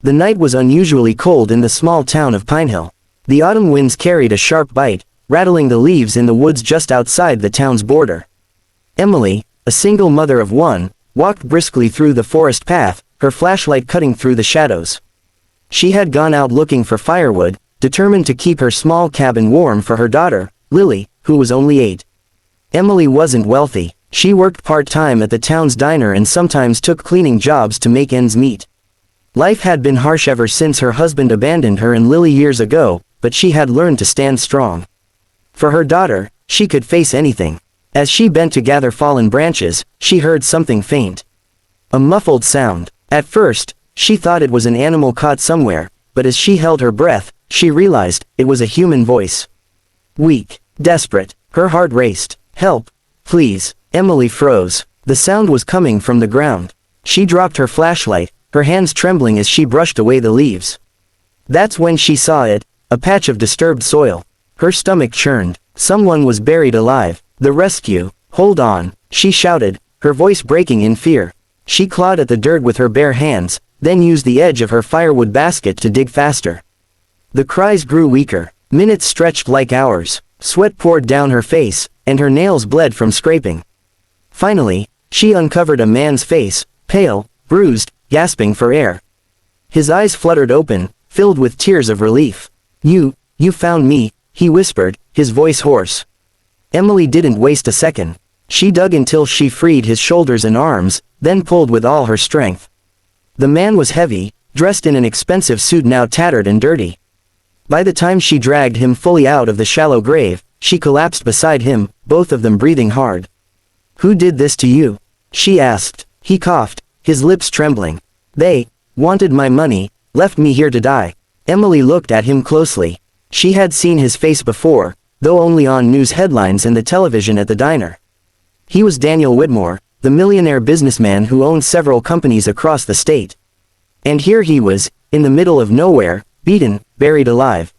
The night was unusually cold in the small town of Pinehill. The autumn winds carried a sharp bite, rattling the leaves in the woods just outside the town's border. Emily, a single mother of one, walked briskly through the forest path, her flashlight cutting through the shadows. She had gone out looking for firewood, determined to keep her small cabin warm for her daughter, Lily, who was only 8. Emily wasn't wealthy. She worked part-time at the town's diner and sometimes took cleaning jobs to make ends meet. Life had been harsh ever since her husband abandoned her and Lily years ago, but she had learned to stand strong. For her daughter, she could face anything. As she bent to gather fallen branches, she heard something faint. A muffled sound. At first, she thought it was an animal caught somewhere, but as she held her breath, she realized it was a human voice. Weak, desperate, her heart raced. "Help, please." Emily froze. The sound was coming from the ground. She dropped her flashlight, her hands trembling as she brushed away the leaves. That's when she saw it, a patch of disturbed soil. Her stomach churned. Someone was buried alive. The rescue. "Hold on," she shouted, her voice breaking in fear. She clawed at the dirt with her bare hands, then used the edge of her firewood basket to dig faster. The cries grew weaker. Minutes stretched like hours. Sweat poured down her face, and her nails bled from scraping. Finally, she uncovered a man's face, pale, bruised, gasping for air. His eyes fluttered open, filled with tears of relief. You found me," he whispered, his voice hoarse. Emily didn't waste a second. She dug until she freed his shoulders and arms, then pulled with all her strength. The man was heavy, dressed in an expensive suit now tattered and dirty. By the time she dragged him fully out of the shallow grave, she collapsed beside him, both of them breathing hard. "Who did this to you?" she asked. He coughed, his lips trembling. "They wanted my money, left me here to die." Emily looked at him closely. She had seen his face before, though only on news headlines and the television at the diner. He was Daniel Whitmore, the millionaire businessman who owned several companies across the state. And here he was, in the middle of nowhere, beaten, buried alive.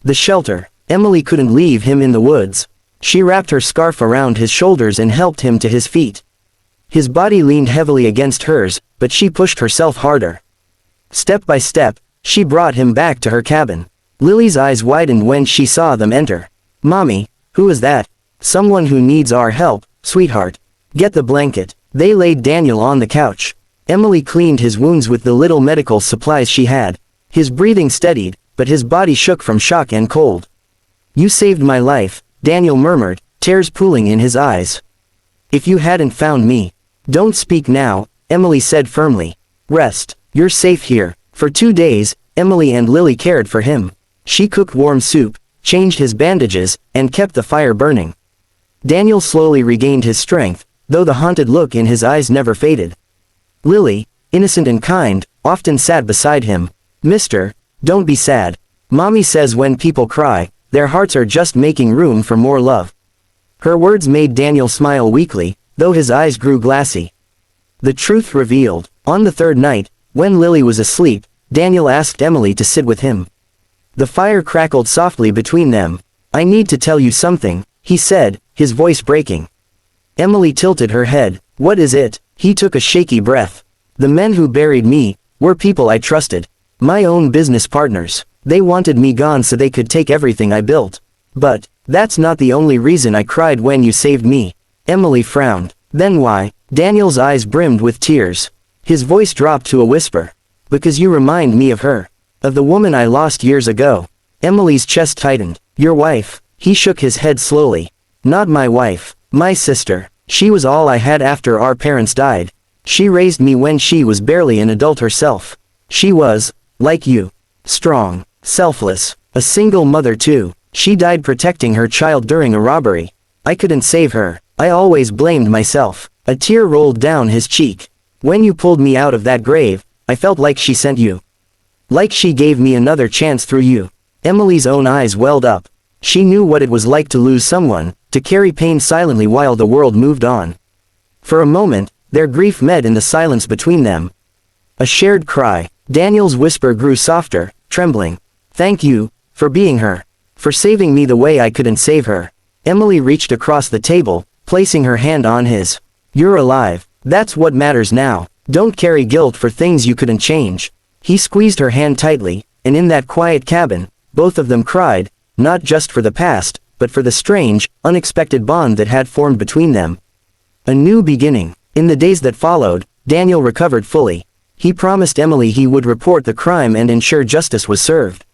The shelter. Emily couldn't leave him in the woods. She wrapped her scarf around his shoulders and helped him to his feet. His body leaned heavily against hers, but she pushed herself harder. Step by step, she brought him back to her cabin. Lily's eyes widened when she saw them enter. "Mommy, who is that?" "Someone who needs our help, sweetheart. Get the blanket." They laid Daniel on the couch. Emily cleaned his wounds with the little medical supplies she had. His breathing steadied, but his body shook from shock and cold. "You saved my life," Daniel murmured, tears pooling in his eyes. "If you hadn't found me." "Don't speak now," Emily said firmly. "Rest. You're safe here." For 2 days, Emily and Lily cared for him. She cooked warm soup, changed his bandages, and kept the fire burning. Daniel slowly regained his strength, though the haunted look in his eyes never faded. Lily, innocent and kind, often sat beside him. "Mister, don't be sad. Mommy says when people cry, their hearts are just making room for more love." Her words made Daniel smile weakly, though his eyes grew glassy. The truth revealed. On the 3rd night, when Lily was asleep, Daniel asked Emily to sit with him. The fire crackled softly between them. "I need to tell you something," he said, his voice breaking. Emily tilted her head. "What is it?" He took a shaky breath. "The men who buried me were people I trusted. My own business partners. They wanted me gone so they could take everything I built. But that's not the only reason I cried when you saved me." Emily frowned. "Then why?" Daniel's eyes brimmed with tears. His voice dropped to a whisper. "Because you remind me of her. Of the woman I lost years ago." Emily's chest tightened. "Your wife?" He shook his head slowly. "Not my wife. My sister. She was all I had after our parents died. She raised me when she was barely an adult herself. She was, like you, strong, selfless, a single mother too. She died protecting her child during a robbery. I couldn't save her. I always blamed myself." A tear rolled down his cheek. "When you pulled me out of that grave, I felt like she sent you. Like she gave me another chance through you." Emily's own eyes welled up. She knew what it was like to lose someone, to carry pain silently while the world moved on. For a moment, their grief met in the silence between them. A shared cry. Daniel's whisper grew softer, trembling. "Thank you, for being her. For saving me the way I couldn't save her." Emily reached across the table, placing her hand on his. "You're alive. That's what matters now. Don't carry guilt for things you couldn't change." He squeezed her hand tightly, and in that quiet cabin, both of them cried, not just for the past, but for the strange, unexpected bond that had formed between them. A new beginning. In the days that followed, Daniel recovered fully. He promised Emily he would report the crime and ensure justice was served.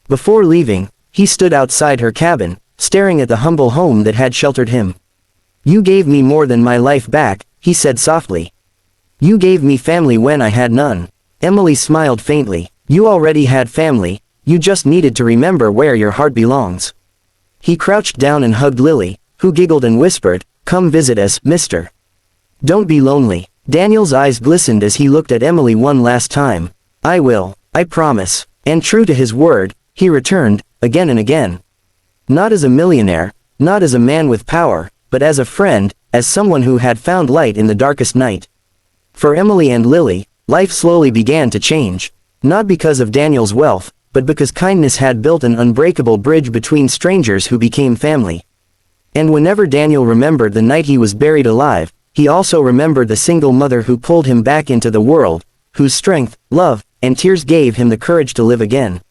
Before leaving, he stood outside her cabin, staring at the humble home that had sheltered him. "You gave me more than my life back," he said softly. "You gave me family when I had none." Emily smiled faintly. "You already had family, you just needed to remember where your heart belongs." He crouched down and hugged Lily, who giggled and whispered, "Come visit us, mister. Don't be lonely." Daniel's eyes glistened as he looked at Emily one last time. "I will, I promise." And true to his word, he returned, again and again. Not as a millionaire, not as a man with power, but as a friend, as someone who had found light in the darkest night. For Emily and Lily, life slowly began to change. Not because of Daniel's wealth, but because kindness had built an unbreakable bridge between strangers who became family. And whenever Daniel remembered the night he was buried alive, he also remembered the single mother who pulled him back into the world, whose strength, love, and tears gave him the courage to live again.